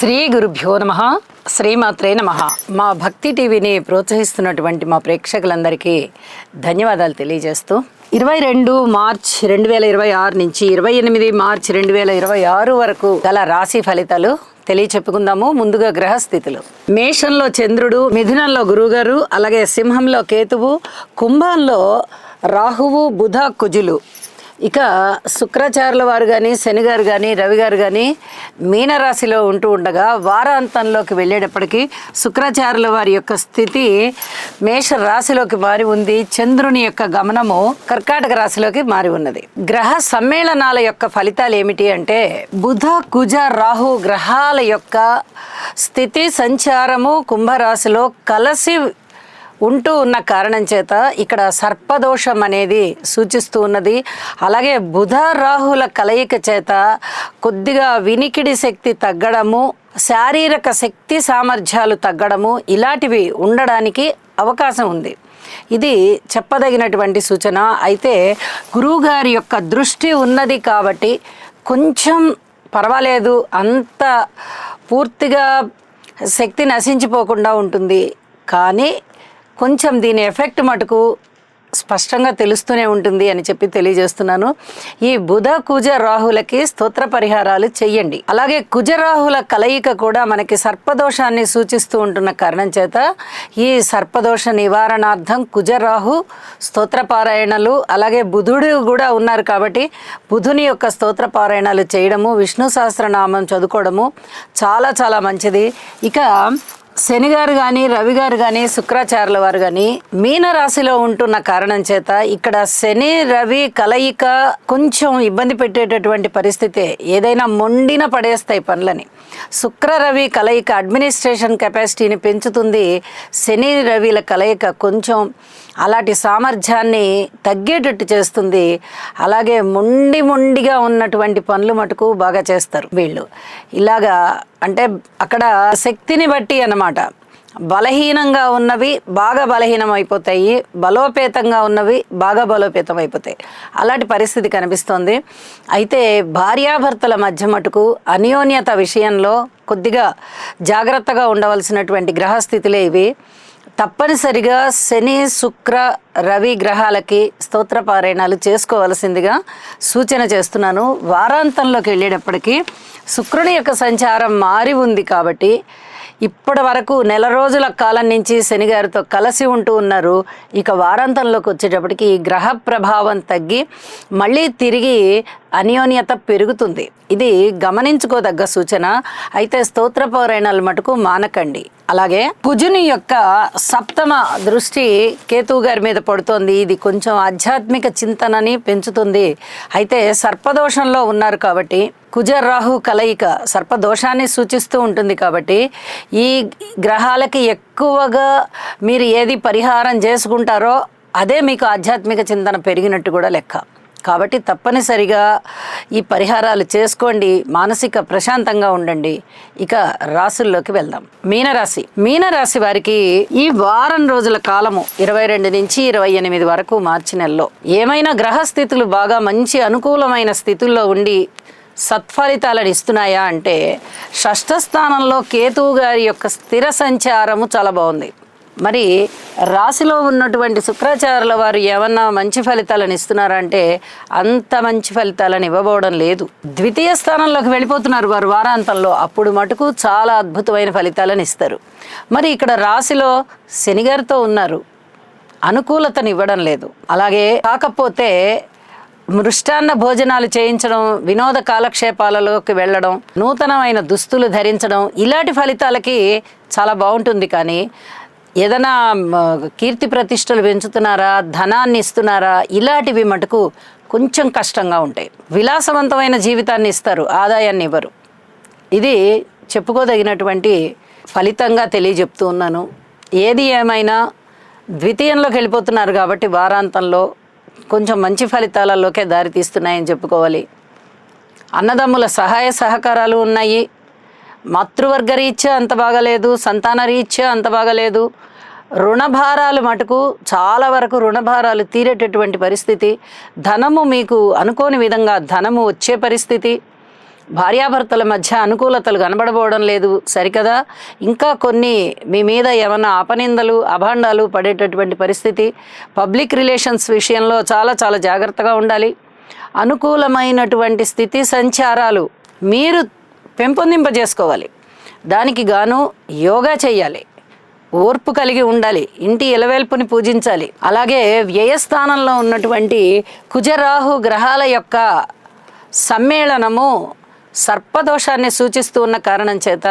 శ్రీ గురుభ్యో నమః. శ్రీమాత్రే నమః. మా భక్తి టీవీని ప్రోత్సహిస్తున్నటువంటి మా ప్రేక్షకులందరికీ ధన్యవాదాలు తెలియజేస్తూ 22 మార్చ్ 2026 నుంచి 28 మార్చ్ 2026 వరకు గల రాశి ఫలితాలు తెలియచెప్పుకుందాము. ముందుగా గ్రహస్థితులు: మేషంలో చంద్రుడు, మిథునంలో గురువుగారు, అలాగే సింహంలో కేతువు, కుంభంలో రాహువు, బుధ, కుజులు. ఇక శుక్రాచార్యుల వారు కానీ, శనిగారు కానీ, రవి గారు కానీ మీనరాశిలో ఉంటూ ఉండగా వారాంతంలోకి వెళ్ళేటప్పటికీ శుక్రాచార్యుల వారి యొక్క స్థితి మేష రాశిలోకి మారి ఉంది. చంద్రుని యొక్క గమనము కర్కాటక రాశిలోకి మారి ఉన్నది. గ్రహ సమ్మేళనాల యొక్క ఫలితాలు ఏమిటి అంటే, బుధ, కుజ, రాహు గ్రహాల యొక్క స్థితి సంచారము కుంభరాశిలో కలిసి ఉంటూ ఉన్న కారణం చేత ఇక్కడ సర్పదోషం అనేది సూచిస్తూ ఉన్నది. అలాగే బుధ రాహుల కలయిక చేత కొద్దిగా వినికిడి శక్తి తగ్గడము, శారీరక శక్తి సామర్థ్యాలు తగ్గడము ఇలాంటివి ఉండడానికి అవకాశం ఉంది. ఇది చెప్పదగినటువంటి సూచన. అయితే గురువుగారి యొక్క దృష్టి ఉన్నది కాబట్టి కొంచెం పర్వాలేదు, అంత పూర్తిగా శక్తి నశించిపోకుండా ఉంటుంది. కానీ కొంచెం దీని ఎఫెక్ట్ మటుకు స్పష్టంగా తెలుస్తూనే ఉంటుంది అని చెప్పి తెలియజేస్తున్నాను. ఈ బుధ కుజ రాహులకి స్తోత్ర పరిహారాలు చెయ్యండి. అలాగే కుజరాహుల కలయిక కూడా మనకి సర్పదోషాన్ని సూచిస్తూ ఉంటున్న కారణం చేత ఈ సర్పదోష నివారణార్థం కుజరాహు స్తోత్ర పారాయణలు, అలాగే బుధుడు కూడా ఉన్నారు కాబట్టి బుధుని యొక్క స్తోత్ర పారాయణాలు చేయడము, విష్ణు సహస్రనామం చదువుకోవడము చాలా చాలా మంచిది. ఇక శనిగారు కానీ, రవి గారు కానీ, శుక్రాచార్యుల వారు కానీ మీనరాశిలో ఉంటున్న కారణం చేత ఇక్కడ శని రవి కలయిక కొంచెం ఇబ్బంది పెట్టేటటువంటి పరిస్థితే. ఏదైనా మొండిన పడేస్తాయి పనులని. శుక్ర రవి కలయిక అడ్మినిస్ట్రేషన్ కెపాసిటీని పెంచుతుంది. శని రవిల కలయిక కొంచెం అలాంటి సామర్థ్యాన్ని తగ్గేటట్టు చేస్తుంది. అలాగే మొండిగా ఉన్నటువంటి పనులు మటుకు బాగా చేస్తారు వీళ్ళు. ఇలాగా అంటే అక్కడ శక్తిని బట్టి అన్నమాట. బలహీనంగా ఉన్నవి బాగా బలహీనం అయిపోతాయి, బలోపేతంగా ఉన్నవి బాగా బలోపేతం అయిపోతాయి. అలాంటి పరిస్థితి కనిపిస్తోంది. అయితే భార్యాభర్తల మధ్య మటుకు అన్యోన్యత విషయంలో కొద్దిగా జాగ్రత్తగా ఉండవలసినటువంటి గ్రహస్థితులే ఇవి. తప్పనిసరిగా శని శుక్ర రవి గ్రహాలకి స్తోత్ర పారాయణాలు చేసుకోవలసిందిగా సూచన చేస్తున్నాను. వారాంతంలోకి వెళ్ళేటప్పటికీ శుక్రుని యొక్క సంచారం మారి ఉంది కాబట్టి ఇప్పటి వరకు నెల రోజుల కాలం నుంచి శనిగారితో కలిసి ఉంటూ ఉన్నారు. ఇక వారాంతంలోకి వచ్చేటప్పటికి ఈ గ్రహ ప్రభావం తగ్గి మళ్ళీ తిరిగి అన్యోన్యత పెరుగుతుంది. ఇది గమనించుకోదగ్గ సూచన. అయితే స్తోత్ర పారాయణాలు మటుకు మానకండి. అలాగే కుజుని యొక్క సప్తమ దృష్టి కేతువు గారి మీద పడుతోంది. ఇది కొంచెం ఆధ్యాత్మిక చింతనని పెంచుతుంది. అయితే సర్పదోషంలో ఉన్నారు కాబట్టి కుజరాహు కలయిక సర్పదోషాన్ని సూచిస్తూ ఉంటుంది కాబట్టి ఈ గ్రహాలకి ఎక్కువగా మీరు ఏది పరిహారం చేసుకుంటారో అదే మీకు ఆధ్యాత్మిక చింతన పెరిగినట్టు కూడా లెక్క. కాబట్టి తప్పనిసరిగా ఈ పరిహారాలు చేసుకోండి, మానసిక ప్రశాంతంగా ఉండండి. ఇక రాశుల్లోకి వెళ్దాం. మీనరాశి వారికి ఈ వారం రోజుల కాలము 22 నుంచి 28 వరకు మార్చి నెలలో ఏమైనా గ్రహస్థితులు బాగా మంచి అనుకూలమైన స్థితుల్లో ఉండి సత్ఫలితాలను ఇస్తున్నాయా అంటే, షష్ఠ స్థానంలో కేతువు గారి యొక్క స్థిర సంచారము చాలా బాగుంది. మరి రాశిలో ఉన్నటువంటి శుక్రాచార్యుల వారు ఏమన్నా మంచి ఫలితాలను ఇస్తున్నారంటే అంత మంచి ఫలితాలను ఇవ్వబోవడం లేదు. ద్వితీయ స్థానంలోకి వెళ్ళిపోతున్నారు వారు వారాంతంలో. అప్పుడు మటుకు చాలా అద్భుతమైన ఫలితాలను ఇస్తారు. మరి ఇక్కడ రాశిలో శనిగారితో ఉన్నారు, అనుకూలతను ఇవ్వడం లేదు. అలాగే కాకపోతే మృష్టాన్న భోజనాలు చేయించడం, వినోద కాలక్షేపాలలోకి వెళ్ళడం, నూతనమైన దుస్తులు ధరించడం ఇలాంటి ఫలితాలకి చాలా బాగుంటుంది. కానీ ఏదైనా కీర్తి ప్రతిష్టలు పెంచుతున్నారా, ధనాన్ని ఇస్తున్నారా, ఇలాంటివి మటుకు కొంచెం కష్టంగా ఉంటాయి. విలాసవంతమైన జీవితాన్ని ఇస్తారు, ఆదాయాన్ని ఇవ్వరు. ఇది చెప్పుకోదగినటువంటి ఫలితంగా తెలియజెప్తూ ఉన్నాను. ఏది ఏమైనా ద్వితీయంలోకి వెళ్ళిపోతున్నారు కాబట్టి వారాంతంలో కొంచెం మంచి ఫలితాలలోకే దారి తీస్తున్నాయని చెప్పుకోవాలి. అన్నదమ్ముల సహాయ సహకారాలు ఉన్నాయి. మాతృవర్గ రీత్యా అంత బాగలేదు, సంతాన రీత్యా అంత బాగలేదు. రుణభారాలు మటుకు చాలా వరకు రుణభారాలు తీరేటటువంటి పరిస్థితి. ధనము మీకు అనుకోని విధంగా ధనము వచ్చే పరిస్థితి. భార్యాభర్తల మధ్య అనుకూలతలు కనబడబోవడం లేదు సరికదా. ఇంకా కొన్ని మీ మీద ఏమన్నా అపనిందలు అభాండాలు పడేటటువంటి పరిస్థితి. పబ్లిక్ రిలేషన్స్ విషయంలో చాలా చాలా జాగ్రత్తగా ఉండాలి. అనుకూలమైనటువంటి స్థితి సంచారాలు మీరు పెంపొందింపజేసుకోవాలి. దానికి గాను యోగా చేయాలి, ఓర్పు కలిగి ఉండాలి, ఇంటి ఇలవేల్పుని పూజించాలి. అలాగే వ్యయస్థానంలో ఉన్నటువంటి కుజరాహు గ్రహాల యొక్క సమ్మేళనము సర్పదోషాన్ని సూచిస్తూ ఉన్న కారణం చేత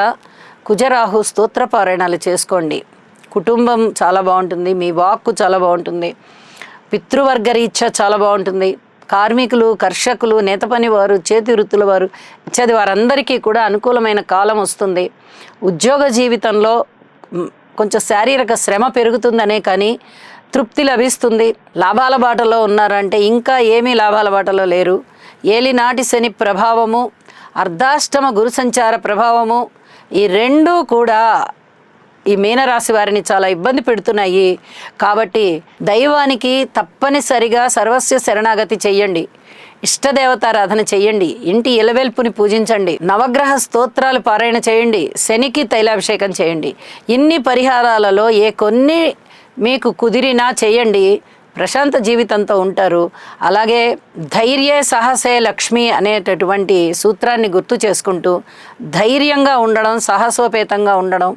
కుజరాహు స్తోత్రపారాయణాలు చేసుకోండి. కుటుంబం చాలా బాగుంటుంది, మీ వాక్కు చాలా బాగుంటుంది, పితృవర్గ రీత్యా చాలా బాగుంటుంది. కార్మికులు, కర్షకులు, నేత పని వారు, చేతి వృత్తుల వారు ఇత్యాది వారందరికీ కూడా అనుకూలమైన కాలం వస్తుంది. ఉద్యోగ జీవితంలో కొంచెం శారీరక శ్రమ పెరుగుతుందనే కానీ తృప్తి లభిస్తుంది. లాభాల బాటలో ఉన్నారంటే ఇంకా ఏమీ లాభాల బాటలో లేరు. ఏలినాటి శని ప్రభావము, అర్ధాష్టమ గురు సంచార ప్రభావము, ఈ రెండూ కూడా ఈ మీనరాశి వారిని చాలా ఇబ్బంది పెడుతున్నాయి. కాబట్టి దైవానికి తప్పనిసరిగా సర్వస్వ శరణాగతి చెయ్యండి, ఇష్టదేవతారాధన చెయ్యండి, ఇంటి ఇలవెల్పుని పూజించండి, నవగ్రహ స్తోత్రాలు పారాయణ చేయండి, శనికి తైలాభిషేకం చేయండి. ఇన్ని పరిహారాలలో ఏ కొన్ని మీకు కుదిరినా చేయండి, ప్రశాంత జీవితంతో ఉంటారు. అలాగే ధైర్యే సాహసే లక్ష్మి అనేటటువంటి సూత్రాన్ని గుర్తు చేసుకుంటూ ధైర్యంగా ఉండడం, సాహసోపేతంగా ఉండడం,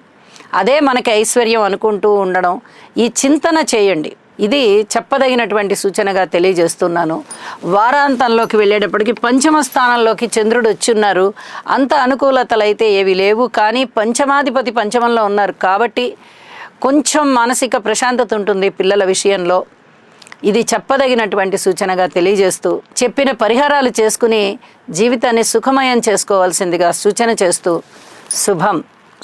అదే మనకి ఐశ్వర్యం అనుకుంటూ ఉండడం, ఈ చింతన చేయండి. ఇది చెప్పదగినటువంటి సూచనగా తెలియజేస్తున్నాను. వారాంతంలోకి వెళ్ళేటప్పటికి పంచమ స్థానంలోకి చంద్రుడు వచ్చున్నారు. అంత అనుకూలతలు అయితే ఏవి లేవు, కానీ పంచమాధిపతి పంచమంలో ఉన్నారు కాబట్టి కొంచెం మానసిక ప్రశాంతత ఉంటుంది పిల్లల విషయంలో. ఇది చెప్పదగినటువంటి సూచనగా తెలియజేస్తూ చెప్పిన పరిహారాలు చేసుకుని జీవితాన్ని సుఖమయం చేసుకోవాల్సిందిగా సూచన చేస్తూ శుభం.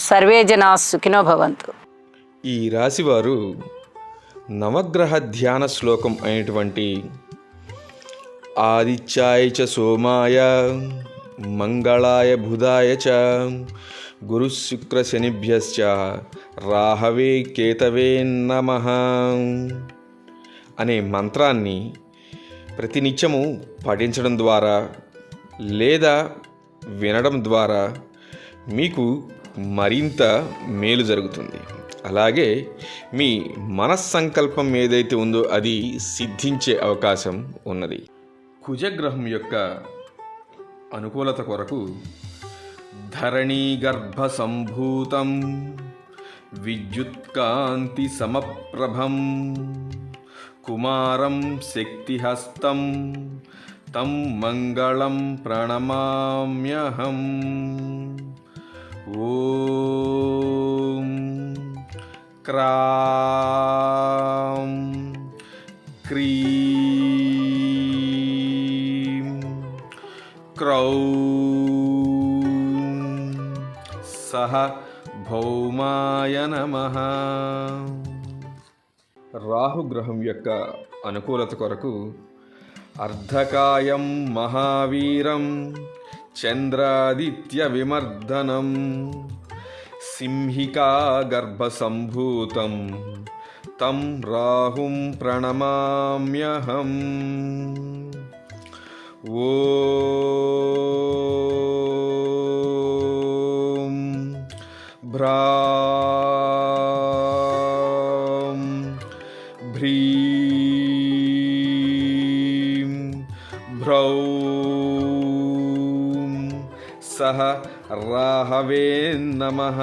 సర్వే జనా సుఖినో భవంతు. ఈ రాశివారు నవగ్రహ ధ్యాన శ్లోకం అయినటువంటి ఆదిత్యాయ చ సోమాయ మంగళాయ బుధాయ చ గురు శుక్ర శనిభ్యశ్చ రాహవే కేతవే నమః అనే మంత్రాన్ని ప్రతినిత్యము పఠించడం ద్వారా లేదా వినడం ద్వారా మీకు మరింత మేలు జరుగుతుంది. అలాగే మీ మనస్సంకల్పం ఏదైతే ఉందో అది సిద్ధించే అవకాశం ఉన్నది. కుజగ్రహం యొక్క అనుకూలత కొరకు ధరణీ గర్భ సంభూతం విద్యుత్కాంతి సమప్రభం కుమారం శక్తిహస్తం తం మంగళం ప్రణమామ్యహం. ఓం క్రాం క్రీం క్రౌం సహ భౌమాయ నమః. రాహుగ్రహం యొక్క అనుకూలత కొరకు అర్ధకాయం మహావీరం చంద్రాదిత్య విమర్దనం సింహికా గర్భ సంభూతం తం రాహుం ప్రణమామ్యహం. ఓం భ్రాం భ్రీం భ్రౌం సహ రాహవే నమః.